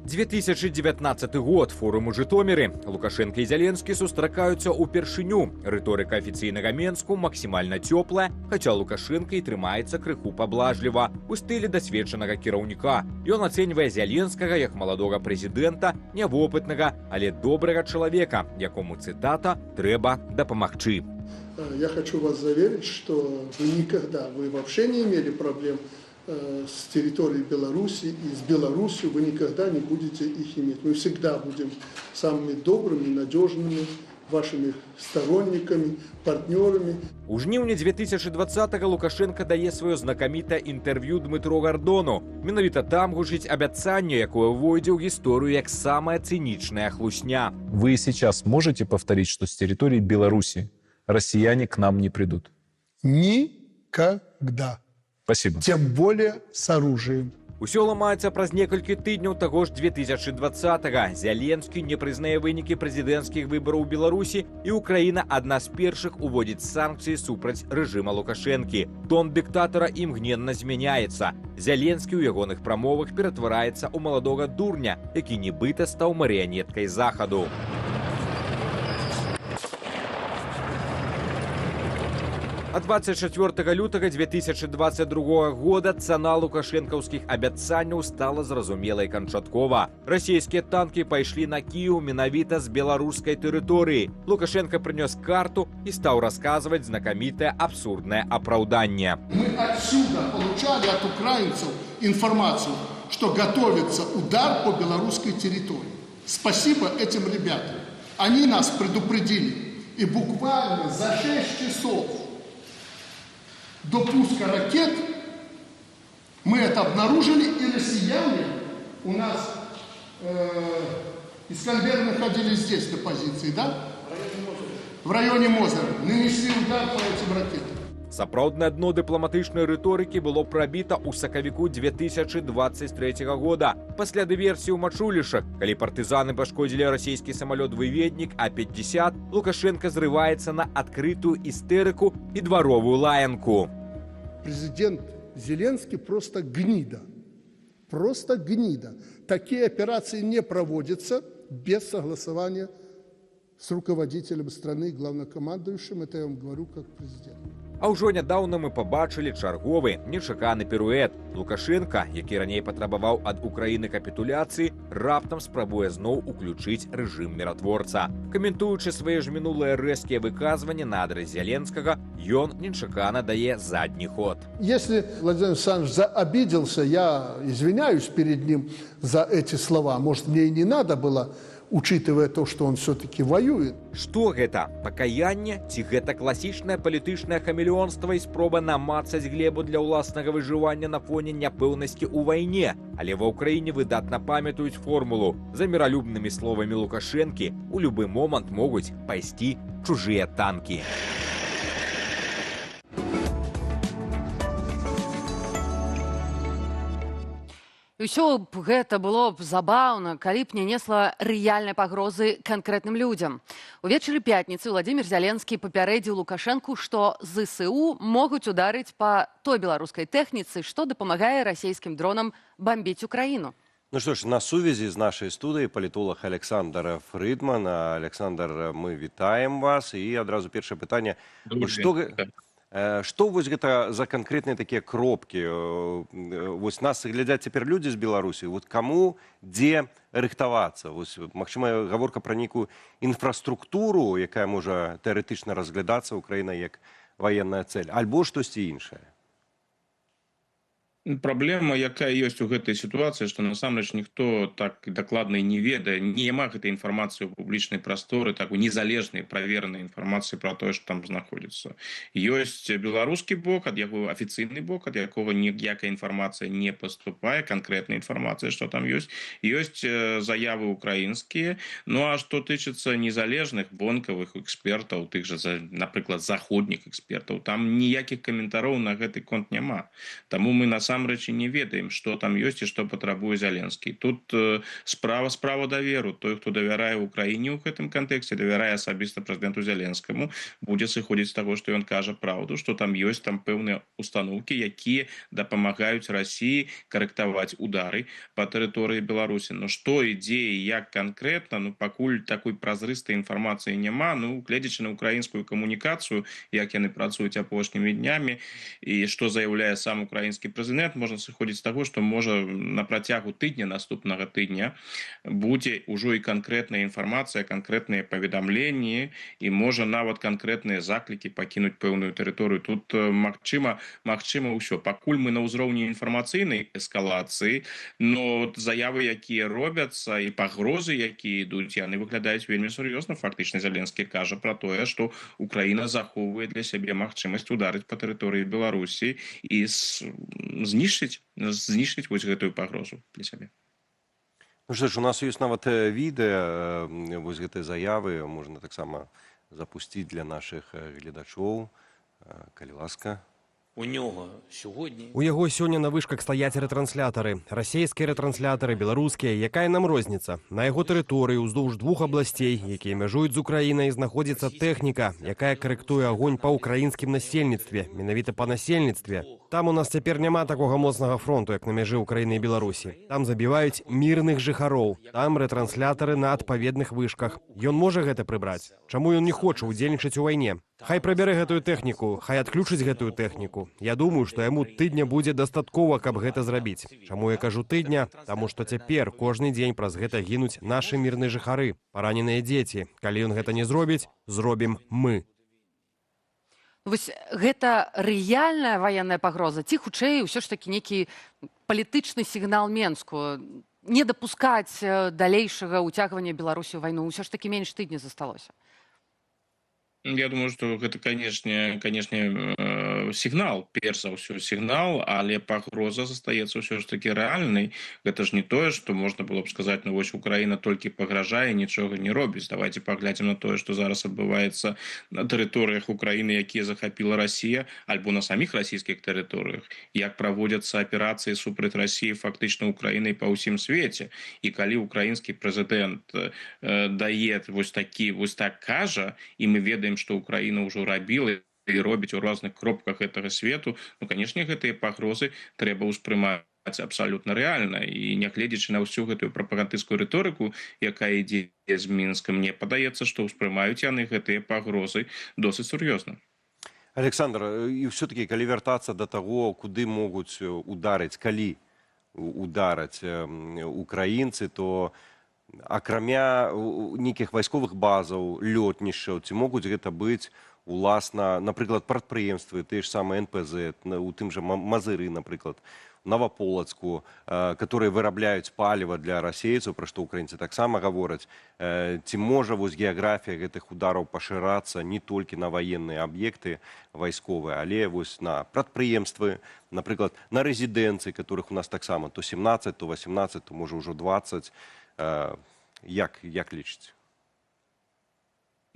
2019 год. Форум у Жытомиры. Лукашенко і Зеленскі сустракаюцца ўпершыню. Рыторыка афіцыйнага Менску максімальна цёплая, хаця Лукашенко і трымаецца крыху паблажліва у стылі дасведчанага кіраўніка. Ён ацэньвае Зеленскага як маладога прэзідэнта, нявопытнага, але добрага чалавека, якому, цытата, трэба дапамагчы. Я хочу вас заверить, что вы вообще не имели проблем с территорией Беларуси, и с Беларусью вы никогда не будете их иметь. Мы всегда будем самыми добрыми, надежными вашими сторонниками, партнерами. У жніўні 2020-го Лукашенко дае сваё знакамітае інтэрв'ю Дмітру Гордону. Менавіта там гучыць абяцанне, якое увойдзе ў гісторыю як самая цынічная хлусня. Вы сейчас можете повторить, что с территории Беларуси россияне к нам не придут? Никогда. Спасибо. Тем более с оружием. Усё ламаецца праз некалькі тыдняў таго ж 2020-го. Зеленскі не прызнае вынікі прэзідэнцкіх выбараў у Беларусі, і Украіна адна з першых уводзіць санкцыі супраць рэжыма Лукашэнкі. Тон дыктатара імгненна змяняецца. Зеленскі ў ягоных прамовах ператвараецца ў маладога дурня, які нібыта стаў марыянеткай захаду. А 24 лютага 2022 года цана лукашэнкаўскіх абяцанняў стала зразумелай канчаткова. Расійскія танкі пайшлі на Кіеў менавіта з беларускай тэрыторыі. Лукашенко прынёс карту і стаў расказваць знакамітае абсурднае апраўданне. Мы отсюда получали от украинцев информацию, что готовится удар по белорусской территории. Спасибо этим ребятам. Они нас предупредили. И буквально за 6 часов до пуска ракет мы это обнаружили, и россияне у нас Искандеры находились здесь на позиции, да? В районе Мозера. Нанесли удар по этим ракетам. Сапраўднае дно дыпламатычнай рыторыкі было прабіта ў сакавіку 2023 года. Пасля дыверсіі ў Мачулішах, калі партызаны пашкодзілі расійскі самалёт «Выведнік А-50», Лукашенко зрываецца на адкрытую істэрыку і дваровую лаянку. Президент Зеленский просто гнида. Просто гнида. Такие операции не проводятся без согласования с руководителем страны, главнокомандующим. Это я вам говорю как президент. А ўжо нядаўна мы пабачылі чарговы, нечаканы піруэт. Лукашенка, які раней патрабаваў ад Украіны капітуляцыі, раптам спрабуе зноў уключыць рэжым міратворца. Каментуючы свае ж мінулыя рэзкія выказванні на адрас Зеленскага, ён нечакана дае задні ход. Если Владимир Александрович обиделся, я извиняюсь перед ним за эти слова. Может, мне и не надо было, учитывая то, что он все-таки воюет. Што гэта? Пакаянне? Ці гэта класічнае палітычнае хамелеонства і спроба намацаць глебу для ўласнага выжывання на фоне няпэўнасці ў вайне? Але ва Ўкраіне выдатна памятаюць формулу. За міралюбнымі словамі Лукашэнкі у любы момант могуць пайсці чужыя танкі. Усё б гэта было б забаўна, калі б не несла рэальнай пагрозы канкрэтным людзям. Увечары пятніцы Владимир Зеленскі папярэдзіў Лукашэнку, што ЗСУ могуць ударыць па той беларускай тэхніцы, што дапамагае расійскім дронам бамбіць Украіну. Ну что ж, на сувязі з нашай студыі палітолог Александр Фрыдман. Александр, мы вітаем вас. І адразу першае пытанне. Што вось гэта за канкрэтныя такія кропкі? Вось нас глядзяць цяпер людзі з Беларусі. Вот каму, дзе рыхтавацца? Вось, магчыма, гаворка пра нейкую інфраструктуру, якая можа тэарэтычна разглядацца Украіна як ваенная цэль, альбо штосьці іншае? Праблема, якая ёсць у гэтай сітуацыі, што насамрэч ніхто так дакладна не ведае, няма гэтай інфармацыі ў публічнай прасторы, так у незалежнай праверанай інфармацыі пра тое, што там знаходзіцца. Ёсць беларускі бок, ад яго афіцыйны бок, ад якога ніякая інфармацыя не паступае, канкрэтная інфармацыя, што там ёсць. Ёсць заявы украінскія. Ну а што тычыцца незалежных вонкавых экспертаў, тых жа, напрыклад, заходніх экспертаў, там ніякіх каментароў на гэты конт няма. Таму мы насамрэч насамрэч і не ведаем, што там ёсць і што патрабуе Зяленскі. Тут справа даверу. Той, хто давярае Украіне ў гэтым кантэксце, давярае асабіста прэзідэнту Зяленскаму, будзе сыходзіць з таго, што ён кажа праўду, што там ёсць там пэўныя установкі, якія дапамагаюць Расіі карэктаваць удары па тэрыторыі Беларусі. Но што ідзе і як канкрэтна, ну пакуль такой празрыстай інфармацыі няма, ну гледзячы на украінскую камунікацыю, як яны працуюць апошнімі днямі і што заяўляе сам украінскі прэзідэнт, можна сыходзіць з таго, што можа на працягу тыдня, наступнага тыдня будзе ўжо і канкрэтная інфармацыя, канкрэтныя паведамленні і можа нават канкрэтныя заклікі пакінуць пэўную тэрыторыю. Тут магчыма ўсё. Пакуль мы на ўзроўні інфармацыйнай эскалацыі, но заявы, якія робяцца і пагрозы, якія ідуць, яны выглядаюць вельмі сур'ёзна. Фактычна Зяленскі кажа пра тое, што Украіна захоўвае для сябе магчымасць ударыць па тэрыторыі Беларусі і знішчыць вось гэтую пагрозу для сябе. Ну што ж, у нас ёсць нават відэа вось гэтай заявы, можна таксама запусціць для нашых гледачоў, калі ласка. У яго сёння на вышках стаяць рэтрансляторы. Расійскія рэтрансляторы, беларускія. Якая нам розніца? На яго тэрыторыі ўздоўж двух абласцей, якія мяжуюць з Украінай, знаходзіцца тэхніка, якая карэктуе агонь па ўкраінскім насельніцтве, менавіта па насельніцтве. Там у нас цяпер няма такога моцнага фронту, як на мяжы Украіны і Беларусі. Там забіваюць мірных жыхароў. Там рэтрансляторы на адпаведных вышках. Ён можа гэта прыбраць? Чаму ён не хоча ўдзельнічаць у вайне? Хай прыбярэ гэтую тэхніку, хай адключыць гэтую тэхніку. Я думаю, што яму тыдня будзе дастаткова, каб гэта зрабіць. Чаму я кажу тыдня? Таму што цяпер кожны дзень праз гэта гінуць нашы мірныя жыхары, параненыя дзеці. Калі ён гэта не зробіць, зробім мы. Вось гэта рэальная ваенная пагроза ці хутчэй ўсё ж такі нейкі палітычны сігнал Менску, не дапускаць далейшага ўцягвання Беларусі ў вайну, ўсё ж такі менш тыдня засталося. Я думаю, што гэта, канешне, сігнал, перш за ўсё сігнал, але пагроза застаецца ўсё ж такі рэальнай. Гэта ж не тое, што можна было б сказаць, ну вось Украіна толькі пагражае, нічога не робіць. Давайте паглядзім на тое, што зараз адбываецца на тэрыторыях Украіны, якія захапіла Расія, альбо на саміх расійскіх тэрыторыях. Як праводзяцца аперацыі супраць Расіі фактычна Украінай па ўсім свеце. І калі украінскі прэзідэнт дае вось так кажа, і мы ведаем, што Украіна ўжо рабіла і робіць у розных кропках гэтага свету, ну, канешне, гэтыя пагрозы трэба ўспрымаць абсалютна рэальна. І нягледзячы на ўсю гэтую прапагандысцкую рыторыку, якая ідзе з Мінска, мне падаецца, што ўспрымаюць яны гэтыя пагрозы досыць сур'ёзна. Александр, і все-таки, калі вяртацца да таго, куды могуць ударыць, калі удараць украінцы, то акрамя нейкіх вайсковых базаў, лётнішчаў, ці могуць гэта быць уласна, напрыклад, прадпрыемствы, тыя ж самыя НПЗ, у тым жа Мазыры, напрыклад, Новополацку, которые вырабляюць паліва для расейцаў, пра што украінцы таксама гавораць. Ці можа вось геаграфія гэтых удараў пашырацца не толькі на ваенныя аб'екты вайсковыя, але вось на прадпрыемствы, напрыклад, на рэзідэнцыі, которых у нас таксама то 17, то 18, то можа ўжо 20. Як лічыць?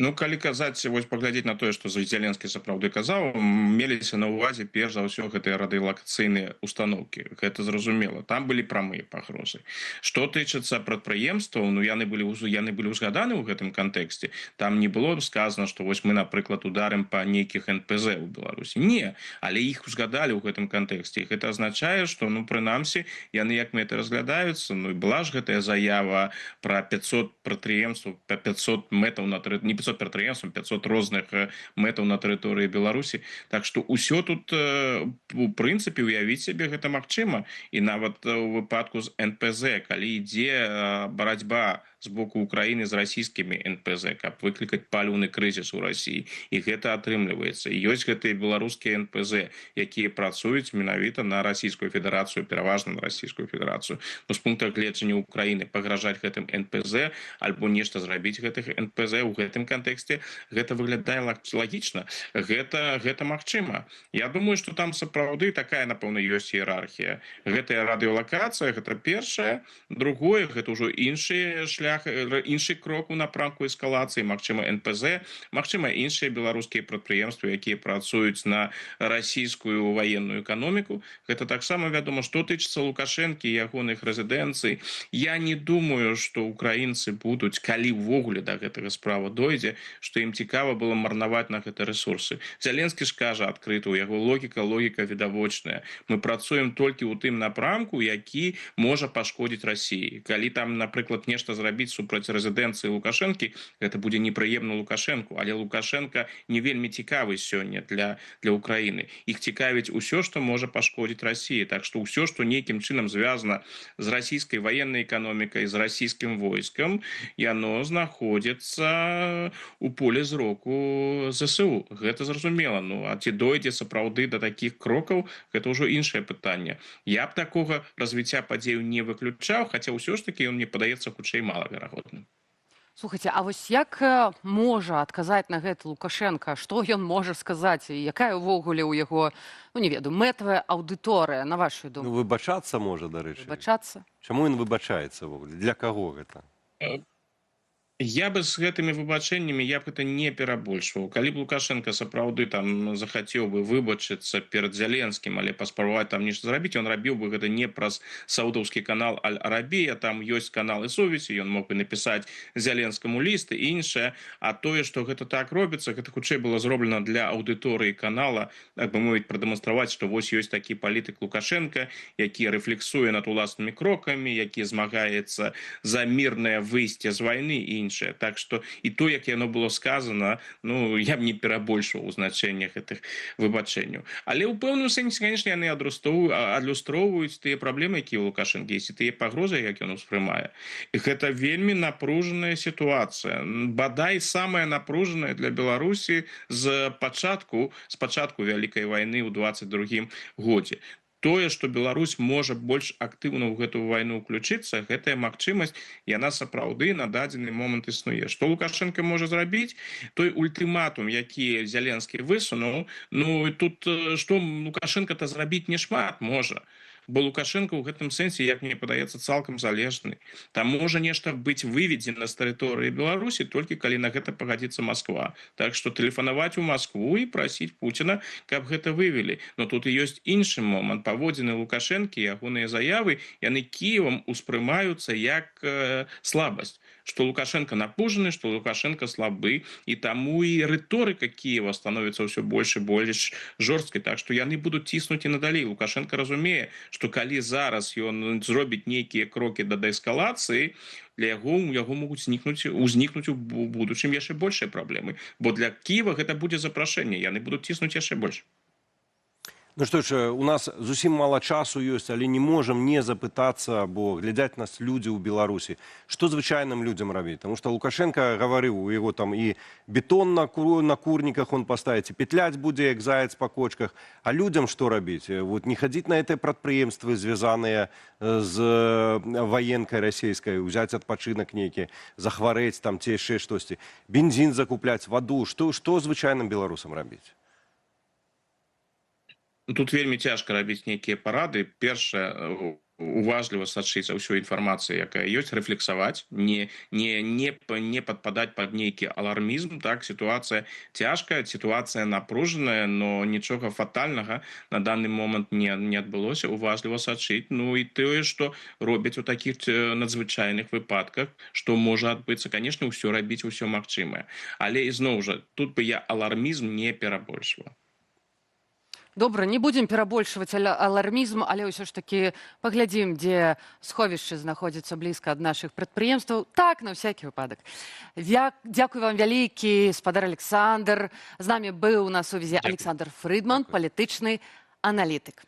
Ну, калі казаць, вось паглядзець на тое, што Зеленскі сапраўды казаў, меліся на ўвазе перш за ўсё гэтыя радыелакацыйныя установкі. Гэта зразумела. Там былі прамыя пагрозы. Што тычыцца прадпрыемстваў, ну яны былі ўзгаданы ў гэтым кантэксце. Там не было сказано, што вось мы, напрыклад, ударым па нейкіх НПЗ ў Беларусі. Не, але іх узгадалі ў гэтым кантэксце. І гэта азначае, што, ну, прынамсі, яны як мэты разглядаюцца. Ну, і была ж гэтая заява пра 500 прадпрыемстваў, 500 мэтаў на не 500 прадпрыемстваў, 500 розных мэтаў на тэрыторыі Беларусі. Так што ўсё тут, у прынцыпе, уявіць сябе гэта магчыма. І нават у выпадку з НПЗ, калі ідзе барацьба з боку Украіны з расійскімі НПЗ, каб выклікаць паліўны крызіс у Расіі. І гэта атрымліваецца. І ёсць гэтыя беларускія НПЗ, якія працуюць менавіта на Расійскую Федэрацыю, пераважна на Расійскую Федэрацыю. Но з пункта гледжання Украіны пагражаць гэтым НПЗ альбо нешта зрабіць гэтых НПЗ ў гэтым кантэксце кантэксце гэта выглядае лагічна, гэта магчыма. Я думаю, што там сапраўды такая, напэўна, ёсць іерархія. Гэтая радыёлакацыя, гэта першае, другое, гэта ўжо іншы шлях, іншы крок у напрамку эскалацыі, магчыма, НПЗ, магчыма, іншыя беларускія прадпрыемствы, якія працуюць на расійскую ваенную эканоміку. Гэта таксама вядома, што тычыцца Лукашэнкі і ягоных рэзідэнцый. Я не думаю, што украінцы будуць, калі ўвогуле да гэтага справа дойдзе, што ім цікава было марнаваць на гэта рэсурсы. Зяленскі ж кажа адкрыта, у яго логіка відавочная. Мы працуем толькі ў тым напрамку, які можа пашкодзіць Расіі. Калі там, напрыклад, нешта зрабіць супраць рэзідэнцыі Лукашэнкі, гэта будзе непрыемна Лукашэнку, але Лукашенка не вельмі цікавы сёння для Украіны. Іх цікавіць усё, што можа пашкодзіць Расіі. Так што ўсё, што нейкім чынам звязана з расійскай ваеннай эканомікай, з расійскім войскам, яно знаходзіцца у поле зроку ЗСУ. Гэта зразумела. Ну, а ці дойдзе сапраўды да такіх крокаў, гэта ўжо іншае пытанне. Я б такога развіцця падзеяў не выключаў, хаця ўсё ж такі ён мне падаецца хутчэй малаверагодным. Слухайте, а вось як можа адказаць на гэта Лукашенко? Што ён можа сказаць? І якая ўвогуле ў яго, ну не ведаю, мэтавая аўдыторыя, на вашу думку? Ну, выбачацца можа, дарэчы. Выбачацца? Чаму ён выбачаецца ўвогуле? Для каго гэта? Я бы з гэтымі выбачэннямі я б гэта не перабольшваў. Калі б Лукашенко сапраўды там захацеў бы выбачыцца перад Зяленскім, але паспрабаваць там нешта зрабіць, ён рабіў бы гэта не праз саудаўскі канал Аль-Арабія, там ёсць каналы сувязі, ён мог бы напісаць Зяленскаму ліст і іншае, а тое, што гэта так робіцца, гэта хутчэй было зроблена для аўдыторыі канала, так бы мовіць, прадэманстраваць, што вось ёсць такі палітык Лукашенко, які рэфлексуе над уласнымі крокамі, які змагаецца за мірнае выйсце з вайны і так што і то, як яно было сказано, ну, я б не перабольшваў у значэннях гэтых выбачэнняў. Але ў пэўным сэнсе, конечно, яны адлюстроўваюць тыя праблемы, якія ў Лукашэнкі ёсць, і тыя пагрозы, як ён успрымае. І гэта вельмі напружаная сітуацыя. Бадай самая напружаная для Беларусі з пачатку вялікай вайны ў 22-м годзе. Тое, што Беларусь можа больш актыўна ў гэтую вайну ўключыцца, гэтая магчымасць, яна сапраўды на дадзены момант існуе. Што Лукашенко можа зрабіць? Той ультыматум, які Зяленскі высунуў, ну тут што Лукашенко-то зрабіць не шмат можа. Бо Лукашенко ў гэтым сэнсе, як мне падаецца, цалкам залежны. Там можа нешта быць выведзена з тэрыторыі Беларусі толькі калі на гэта пагадзіцца Масква. Так што тэлефанаваць у Маскву і прасіць Пуціна, каб гэта вывелі. Но тут і ёсць іншы момант. Паводзіны Лукашэнкі, ягоныя заявы, яны Кіевам успрымаюцца як слабасць. Што Лукашенко напужаны, што Лукашенко слабы, і таму і рыторыка Кіева становіцца ўсё больш і больш жорсткай. Так што яны будуць ціснуць і надалей. Лукашенко разумее, што калі зараз ён зробіць нейкія крокі да дээскалацыі, для яго могуць узнікнуць у будучым яшчэ большыя праблемы. Бо для Кіева гэта будзе запрашэнне, яны будуць ціснуць яшчэ больш. Ну што ж, у нас зусім мала часу ёсць, але не можам не запытацца, бо глядзяць нас людзі ў Беларусі. Што звычайным людзям рабіць? Таму што Лукашенко гаварыў, у яго там і бетон на курніках он паставіць, і петляць будзе, як заяц па кочках. А людзям што рабіць? Вот не хадзіць на гэтыя прадпрыемствы, звязаныя з ваенкай расійскай, узяць адпачынак нейкі, захварэць там ці яшчэ штосьці. Бензін закупляць, ваду. Што звычайным беларусам рабіць? Тут вельмі цяжка рабіць нейкія парады. Першае, уважліва сачыць за ўсёй інфармацыяй, якая ёсць, рэфлексаваць, не падпадаць пад нейкі алармізм. Так, сітуацыя цяжкая, сітуацыя напружаная, но нічога фатальнага на данный момант не адбылося. Уважліва сачыць. Ну і тое, што робяць у такіх надзвычайных выпадках, што можа адбыцца, конечно, ўсё рабіць, усё магчымае. Але ізноў жа, тут бы я алармізм не перабольшваў. Добра, не будзем перабольшваць алармізм, але ўсё ж такі паглядзім, дзе сховішчы знаходзяцца блізка ад нашых прадпрыемстваў. Так, на всякі выпадак. Дзякуй вам вялікі, спадар Александр. З намі быў на сувязі Александр Фрыдман, палітычны аналітык.